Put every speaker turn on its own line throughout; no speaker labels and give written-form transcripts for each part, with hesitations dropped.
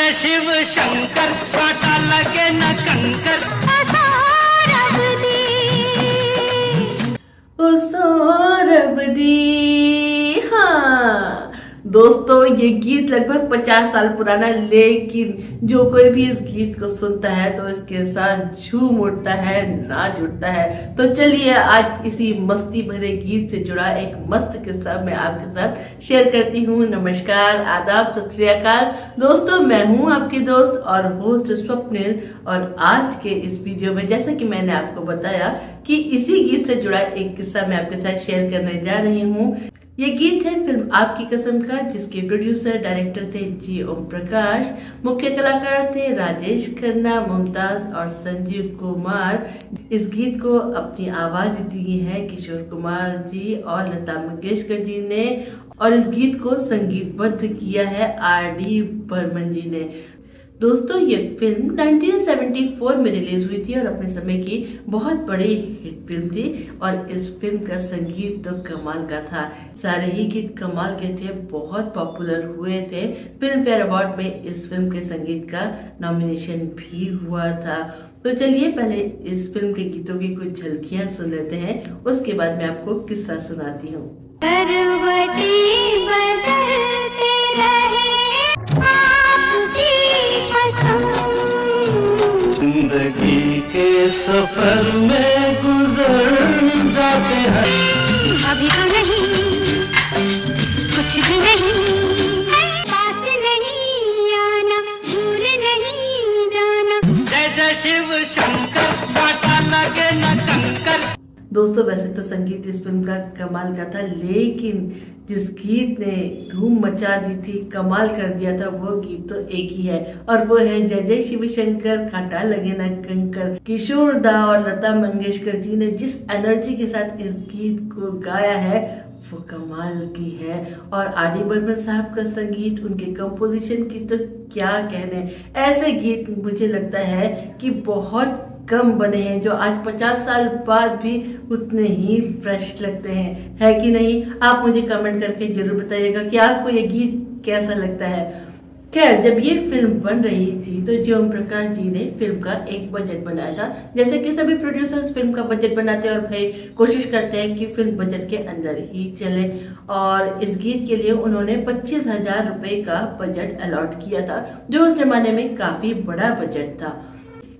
जय शिव शंकर, कांटा लगे न कंकर।
ओ सौरभ दी। हाँ दोस्तों, ये गीत लगभग 50 साल पुराना, लेकिन जो कोई भी इस गीत को सुनता है तो इसके साथ झूम उठता है, नाच उठता है। तो चलिए आज इसी मस्ती भरे गीत से जुड़ा एक मस्त किस्सा मैं आपके साथ शेयर करती हूँ। नमस्कार, आदाब, सत श्री अकाल दोस्तों, मैं हूँ आपकी दोस्त और होस्ट स्वप्निल। और आज के इस वीडियो में जैसा कि मैंने आपको बताया कि इसी गीत से जुड़ा एक किस्सा मैं आपके साथ शेयर करने जा रही हूँ। ये गीत है फिल्म आपकी कसम का, जिसके प्रोड्यूसर डायरेक्टर थे जी ओम प्रकाश, मुख्य कलाकार थे राजेश खन्ना, मुमताज और संजीव कुमार। इस गीत को अपनी आवाज दी है किशोर कुमार जी और लता मंगेशकर जी ने, और इस गीत को संगीतबद्ध किया है आर.डी. बर्मन जी ने। दोस्तों, ये फिल्म 1974 में रिलीज हुई थी और अपने समय की बहुत बड़ी हिट फिल्म थी। और इस फिल्म का संगीत तो कमाल का था, सारे ही गीत कमाल के थे, बहुत पॉपुलर हुए थे। फिल्म फेयर अवार्ड में इस फिल्म के संगीत का नॉमिनेशन भी हुआ था। तो चलिए पहले इस फिल्म के गीतों की कुछ झलकियां सुन लेते हैं, उसके बाद मैं आपको किस्सा सुनाती हूँ।
जिंदगी के सफर में गुजर जाते हैं,
अभी तो नहीं, कुछ भी नहीं, पास नहीं आना, भूल नहीं जाना।
जय जय शिव शंकर, कांटा लगे न कंकर।
दोस्तों, वैसे तो संगीत इस फिल्म का कमाल का था, लेकिन जिस गीत ने धूम मचा दी थी, कमाल कर दिया था, वो गीत तो एक ही है और वो है जय जय शिव शंकर, कांटा लगे ना कंकर। किशोर दा और लता मंगेशकर जी ने जिस एनर्जी के साथ इस गीत को गाया है वो कमाल की है। और आर.डी. बर्मन साहब का संगीत, उनके कंपोजिशन की तो क्या कहने। ऐसे गीत मुझे लगता है कि बहुत कम बने हैं जो आज 50 साल बाद भी उतने ही फ्रेश लगते हैं, है कि नहीं? आप मुझे कमेंट करके जरूर बताइएगा कि आपको ये गीत कैसा लगता है। खैर, जब ये फिल्म बन रही थी तो जी ओम प्रकाश जी ने फिल्म का एक बजट बनाया था। जैसे कि सभी प्रोड्यूसर्स फिल्म का बजट बनाते हैं और भाई कोशिश करते हैं कि फिल्म बजट के अंदर ही चले, और इस गीत के लिए उन्होंने 25,000 रुपए का बजट अलॉट किया था, जो उस जमाने में काफी बड़ा बजट था।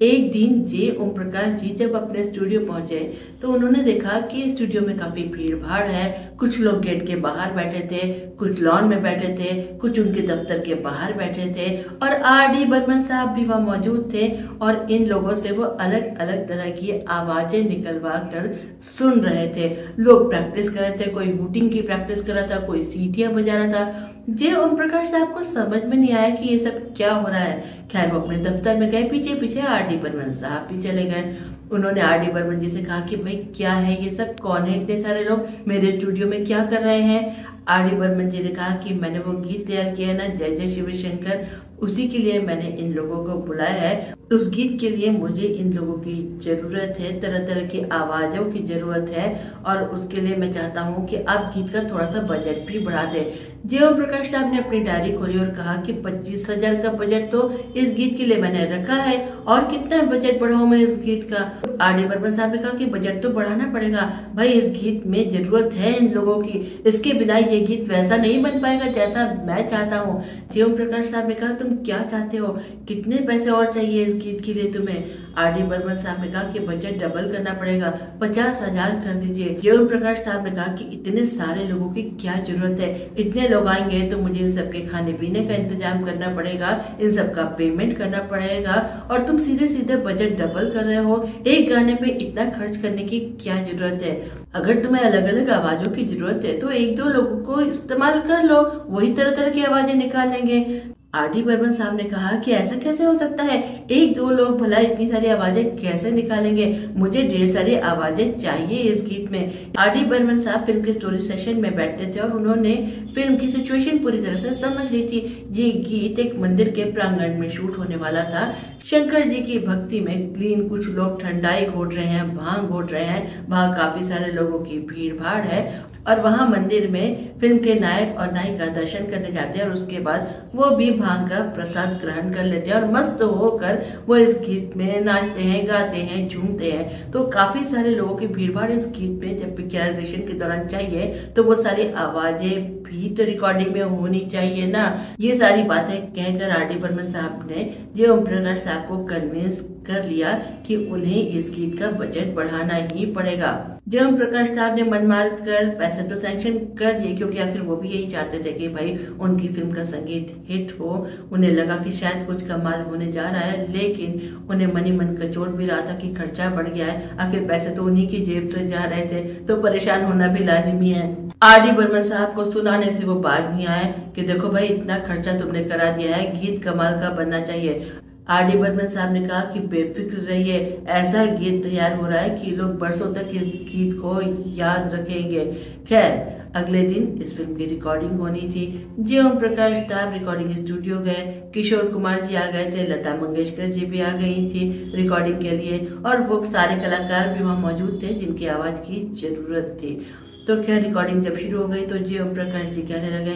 एक दिन जे ओम प्रकाश जी जब अपने स्टूडियो पहुंचे तो उन्होंने देखा कि स्टूडियो में काफी भीड़ भाड़ है। कुछ लोग गेट के बाहर बैठे थे, कुछ लॉन में बैठे थे, कुछ उनके दफ्तर के बाहर बैठे थे, और आर.डी. बर्मन साहब भी वहां मौजूद थे। और इन लोगों से वो अलग अलग तरह की आवाजें निकलवा कर सुन रहे थे। लोग प्रैक्टिस कर रहे थे, कोई हूटिंग की प्रैक्टिस कर रहा था, कोई सीटियां बजा रहा था। जे ओम प्रकाश साहब को समझ में नहीं आया कि ये सब क्या हो रहा है। खैर, वो अपने दफ्तर में गए, पीछे पीछे आर.डी. बर्मन साहब भी चले गए। उन्होंने आर.डी. बर्मन जी से कहा कि भाई क्या है ये सब, कौन है इतने सारे लोग, मेरे स्टूडियो में क्या कर रहे हैं? आर.डी. बर्मन जी ने कहा कि मैंने वो गीत तैयार किया है ना, जय जय शिव शंकर, उसी के लिए मैंने इन लोगों को बुलाया है। उस गीत के लिए मुझे इन लोगों की जरूरत है, तरह तरह की आवाजों की जरूरत है, और उसके लिए मैं चाहता हूँ कि आप गीत का थोड़ा सा बजट भी बढ़ा दें। जे ओम प्रकाश साहब ने अपनी डायरी खोली और कहा कि 25,000 का बजट तो इस गीत के लिए मैंने रखा है, और कितना बजट बढ़ाऊं मैं इस गीत का? आर.डी. बर्मन साहब ने कहा कि बजट तो बढ़ाना पड़ेगा भाई, इस गीत में जरूरत है इन लोगों की, इसके बिना ये गीत वैसा नहीं बन पाएगा जैसा मैं चाहता हूँ। जे ओम प्रकाश साहब ने कहा तुम क्या चाहते हो, कितने पैसे और चाहिए इस गीत के लिए तुम्हें? आर.डी. बर्मन साहब ने कहा कि बजट डबल करना पड़ेगा, 50,000 कर दीजिए। जे ओम प्रकाश साहब ने कहा कि इतने सारे लोगों की क्या जरूरत है, इतने लोग आएंगे तो मुझे इन सबके खाने पीने का इंतजाम करना पड़ेगा, इन सबका पेमेंट करना पड़ेगा, और तुम सीधे सीधे बजट डबल कर रहे हो। एक गाने पे इतना खर्च करने की क्या जरूरत है? अगर तुम्हें अलग अलग आवाजों की जरूरत है तो एक दो लोगों को इस्तेमाल कर लो, वही तरह तरह की आवाजें निकाल लेंगे। आर.डी. बर्मन साहब ने कहा कि ऐसा कैसे हो सकता है, एक दो लोग भला इतनी सारी आवाजें कैसे निकालेंगे? मुझे ढेर सारी आवाजें चाहिए इस गीत में। आर.डी. बर्मन साहब फिल्म के स्टोरी सेशन में बैठते थे और उन्होंने फिल्म की सिचुएशन पूरी तरह से समझ ली थी। ये गीत एक मंदिर के प्रांगण में शूट होने वाला था। शंकर जी की भक्ति में क्लीन कुछ लोग ठंडाई घोट रहे हैं, भांग घोट रहे हैं, वहाँ काफी सारे लोगों की भीड़ भाड़ है, और वहाँ मंदिर में फिल्म के नायक और नायिका दर्शन करने जाते हैं और उसके बाद वो भी भांग का प्रसाद ग्रहण कर लेते हैं और मस्त होकर वो इस गीत में नाचते हैं, गाते हैं, झूमते हैं। तो काफी सारे लोगों की भीड़ भाड़ इस गीत में जब पिक्चराइजेशन के दौरान चाहिए तो वो सारी आवाजें भी तो रिकॉर्डिंग में होनी चाहिए ना। ये सारी बातें कहकर आर डी बर्मन साहब ने जे ओम प्रकाश साहब को कन्विंस कर लिया कि उन्हें इस गीत का बजट बढ़ाना ही पड़ेगा। जे ओम प्रकाश साहब ने मन मार कर पैसे तो सैंक्शन कर दिए, क्योंकि आखिर वो भी यही चाहते थे कि भाई उनकी फिल्म का संगीत हिट हो। उन्हें लगा कि शायद कुछ कमाल होने जा रहा है, लेकिन उन्हें मनी मन कचोट भी रहा था कि खर्चा बढ़ गया है। आखिर पैसे तो उन्हीं की जेब से जा रहे थे, तो परेशान होना भी लाजिमी है। आर डी बर्मन साहब को सुनाने से वो बाज नहीं आए कि देखो भाई इतना खर्चा तुमने करा दिया है, गीत कमाल का बनना चाहिए। आर डी बर्मन साहब ने कहा कि बेफिक्र रहिए, ऐसा गीत तैयार हो रहा है कि लोग बरसों तक इस गीत को याद रखेंगे। खैर अगले दिन इस फिल्म की रिकॉर्डिंग होनी थी। जे ओम प्रकाश साहब रिकॉर्डिंग स्टूडियो गए, किशोर कुमार जी आ गए थे, लता मंगेशकर जी भी आ गई थी रिकॉर्डिंग के लिए, और वो सारे कलाकार भी वहाँ मौजूद थे जिनकी आवाज की जरूरत थी। तो खैर रिकॉर्डिंग जब शुरू हो गई तो जे ओम प्रकाश जी कहने लगे,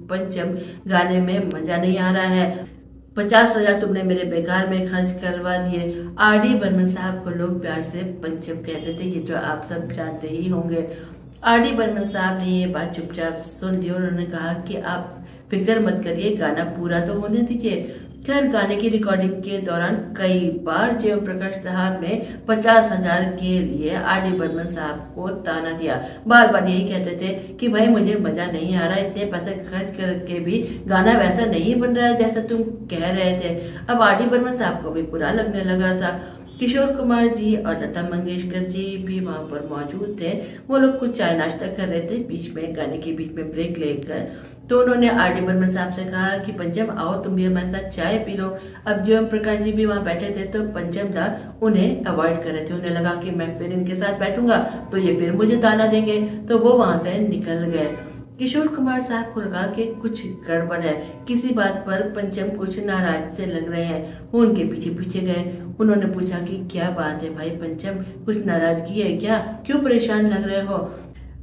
पंचम गाने में मजा नहीं आ रहा है, 50,000 तुमने मेरे बेकार में खर्च करवा दिए। आर डी बर्मन साहब को लोग प्यार से पंचम कहते थे, ये तो आप सब जानते ही होंगे। आर डी बर्मन साहब ने ये बात चुपचाप सुन ली और उन्होंने कहा कि आप फिक्र मत करिए, गाना पूरा तो होने दीजिए। खैर गाने की रिकॉर्डिंग के दौरान कई बार जे ओम प्रकाश साहब ने 50,000 के लिए आर डी बर्मन साहब को ताना दिया। बार बार यही कहते थे कि भाई मुझे मजा नहीं आ रहा, इतने पैसे खर्च करके भी गाना वैसा नहीं बन रहा है जैसा तुम कह रहे थे। अब आर डी बर्मन साहब को भी बुरा लगने लगा था। किशोर कुमार जी और लता मंगेशकर जी भी वहां पर मौजूद थे। वो लोग कुछ चाय नाश्ता कर रहे थे, बीच में गाने के बीच में ब्रेक लेकर। तो उन्होंने आर डी बर्मन साहब से कहा कि पंचम आओ तुम भी हमारे साथ चाय पी लो। अब जे ओम प्रकाश जी भी वहाँ बैठे थे, तो पंचम दा उन्हें अवॉइड कर रहे थे। उन्हें लगा कि मैं फिर इनके साथ बैठूंगा तो ये फिर मुझे ताना देंगे, तो वो वहां से निकल गए। किशोर कुमार साहब को लगा कि कुछ गड़बड़ है, किसी बात पर पंचम कुछ नाराज से लग रहे हैं। वो उनके पीछे पीछे गए। उन्होंने पूछा कि क्या बात है भाई पंचम, कुछ नाराजगी है क्या, क्यों परेशान लग रहे हो?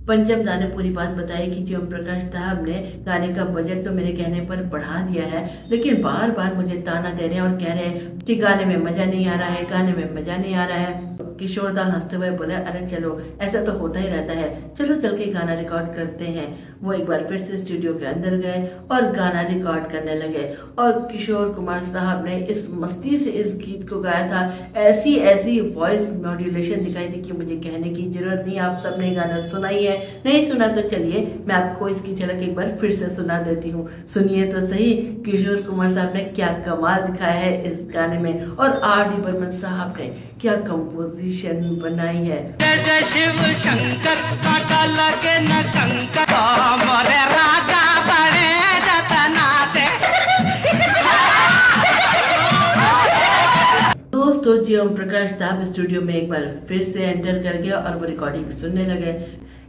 पंचम दा ने पूरी बात बताई कि जे ओम प्रकाश साहब ने गाने का बजट तो मेरे कहने पर बढ़ा दिया है, लेकिन बार बार मुझे ताना दे रहे हैं और कह रहे हैं कि गाने में मजा नहीं आ रहा है, गाने में मजा नहीं आ रहा है। किशोर दा हंसते हुए बोले, अरे चलो ऐसा तो होता ही रहता है, चलो चल के गाना रिकॉर्ड करते हैं। वो एक बार फिर से स्टूडियो के अंदर गए और गाना रिकॉर्ड करने लगे। और किशोर कुमार साहब ने इस मस्ती से इस गीत को गाया था, ऐसी ऐसी वॉइस मॉड्यूलेशन दिखाई थी कि मुझे कहने की जरूरत नहीं। आप सबने गाना सुना ही है, नहीं सुना तो चलिए मैं आपको इसकी झलक एक बार फिर से सुना देती हूँ। सुनिए तो सही किशोर कुमार साहब ने क्या कमाल दिखाया है इस गाने में, और आर डी बर्मन साहब ने क्या कंपोजिशन बनाई है।
जय जय शिव शंकर, कांटा लगे न कंकर, मोरे राजा बड़े जतनाते।
दोस्तों जे ओम प्रकाश साहब स्टूडियो में एक बार फिर से एंटर कर गया और वो रिकॉर्डिंग सुनने लगे।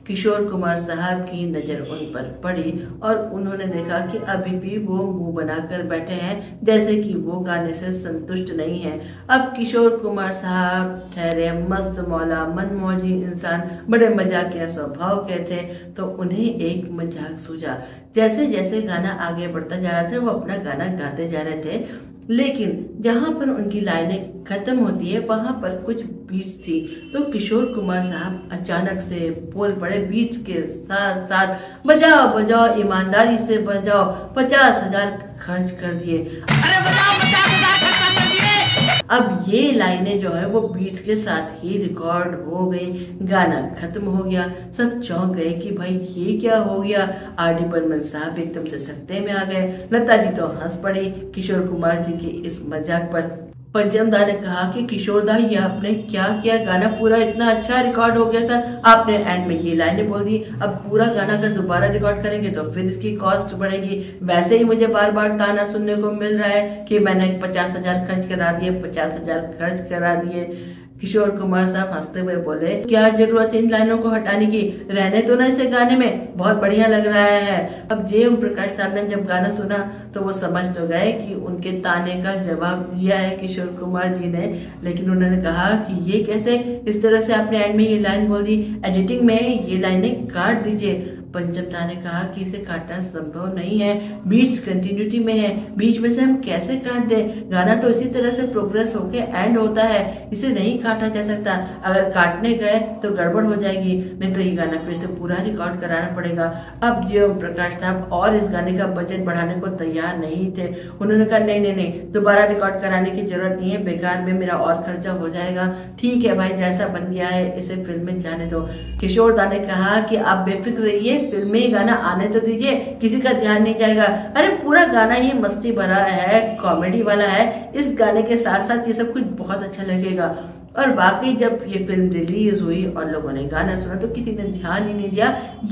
किशोर कुमार साहब की नजर उन पर पड़ी और उन्होंने देखा कि अभी भी वो मुंह बनाकर बैठे हैं, जैसे कि वो गाने से संतुष्ट नहीं हैं। अब किशोर कुमार साहब ठहरे मस्त मौला मनमौजी इंसान, बड़े मजाकिया स्वभाव के थे, तो उन्हें एक मजाक सूझा। जैसे जैसे गाना आगे बढ़ता जा रहा था वो अपना गाना गाते जा रहे थे, लेकिन जहां पर उनकी लाइनें खत्म होती है वहां पर कुछ बीट्स थी। तो किशोर कुमार साहब अचानक से बोल पड़े बीट्स के साथ साथ, बजाओ बजाओ ईमानदारी से बजाओ, 50,000 खर्च कर दिए।
अरे बजाओ 50,000 खर्चा कर दिए।
अब ये लाइनें जो है वो बीट्स के साथ ही रिकॉर्ड हो गई। गाना खत्म हो गया। सब चौंक गए कि भाई ये क्या हो गया। आर डी बर्मन साहब एकदम से सत्ते में आ गए। लता जी तो हंस पड़ी किशोर कुमार जी की इस मजाक पर। पंचम दा ने कहा कि किशोर दा ये आपने क्या किया, गाना पूरा इतना अच्छा रिकॉर्ड हो गया था, आपने एंड में ये लाइनें बोल दी। अब पूरा गाना अगर दोबारा रिकॉर्ड करेंगे तो फिर इसकी कॉस्ट बढ़ेगी। वैसे ही मुझे बार बार ताना सुनने को मिल रहा है कि मैंने 50,000 खर्च करा दिए, 50,000 खर्च करा दिए। किशोर कुमार साहब हंसते हुए बोले, क्या जरूरत है इन लाइनों को हटाने की, रहने तो ना इसे गाने में, बहुत बढ़िया लग रहा है। अब जे ओम प्रकाश साहब ने जब गाना सुना तो वो समझ तो गए कि उनके ताने का जवाब दिया है किशोर कुमार जी ने, लेकिन उन्होंने कहा कि ये कैसे, इस तरह से आपने एंड में ये लाइन बोल दी, एडिटिंग में ये लाइनें काट दीजिए। पंचम दा ने कहा कि इसे काटना संभव नहीं है, बीट्स कंटिन्यूटी में है, बीच में से हम कैसे काट दें, गाना तो इसी तरह से प्रोग्रेस होके एंड होता है, इसे नहीं काटा जा सकता, अगर काटने गए तो गड़बड़ हो जाएगी, नहीं तो ये गाना फिर से पूरा रिकॉर्ड कराना पड़ेगा। अब जियो प्रकाश साहब और इस गाने का बजट बढ़ाने को तैयार नहीं थे, उन्होंने कहा नहीं, दोबारा रिकॉर्ड कराने की जरूरत नहीं है, बेकार में मेरा और खर्चा हो जाएगा, ठीक है भाई जैसा बन गया है इसे फिल्म में जाने दो। किशोर दा ने कहा कि आप बेफिक्र रहिए, फिल्म में गाना आने तो दीजिए, किसी का ध्यान नहीं जाएगा, अरे पूरा गाना ही मस्ती भरा है, कॉमेडी वाला है, इस गाने के साथ साथ ये सब कुछ बहुत अच्छा लगेगा। और बाकी जब ये फिल्म रिलीज हुई और लोगों ने गाना सुना तो किसी ने ध्यान ही नहीं दिया,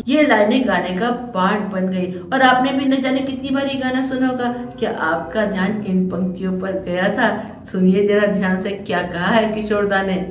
ये लाइनें गाने का पार्ट बन गई और आपने भी न जाने कितनी बार ये गाना सुना होगा। क्या आपका ध्यान इन पंक्तियों पर गया था? सुनिए जरा ध्यान से क्या कहा है किशोर दा ने।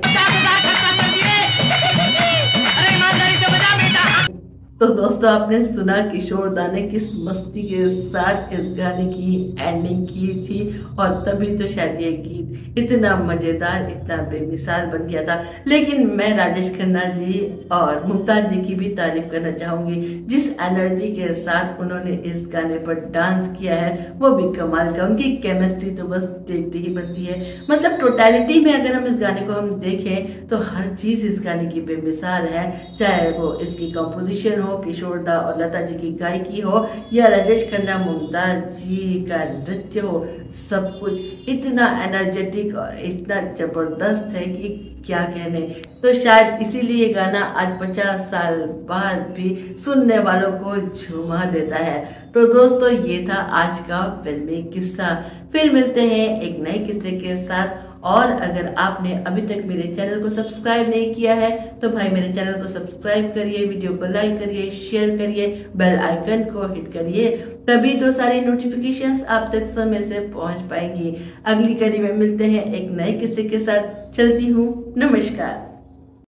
तो दोस्तों आपने सुना किशोर दा ने किस मस्ती के साथ इस गाने की एंडिंग की थी और तभी तो शायद ये गीत इतना मजेदार, इतना बेमिसाल बन गया था। लेकिन मैं राजेश खन्ना जी और मुमताज जी की भी तारीफ करना चाहूंगी, जिस एनर्जी के साथ उन्होंने इस गाने पर डांस किया है वो भी कमाल का, उनकी केमिस्ट्री तो बस देखते ही बनती है। मतलब टोटलिटी में अगर हम इस गाने को हम देखें तो हर चीज इस गाने की बेमिसाल है, चाहे वो इसकी कंपोजिशन हो, किशोर दा और लता जी की गायकी हो, या राजेश खन्ना मुमताज जी का नृत्य हो, सब कुछ इतना एनर्जेटिक और इतना जबरदस्त है कि क्या कहने। तो शायद इसीलिए गाना आज 50 साल बाद भी सुनने वालों को झूमा देता है। तो दोस्तों ये था आज का फिल्मी किस्सा, फिर मिलते हैं एक नए किस्से के साथ। और अगर आपने अभी तक मेरे चैनल को सब्सक्राइब नहीं किया है तो भाई मेरे चैनल को सब्सक्राइब करिए, वीडियो को लाइक करिए, शेयर करिए, बेल आइकन को हिट करिए, तभी तो सारी नोटिफिकेशंस आप तक समय से पहुंच पाएंगी। अगली कड़ी में मिलते हैं एक नए किस्से के साथ। चलती हूँ, नमस्कार।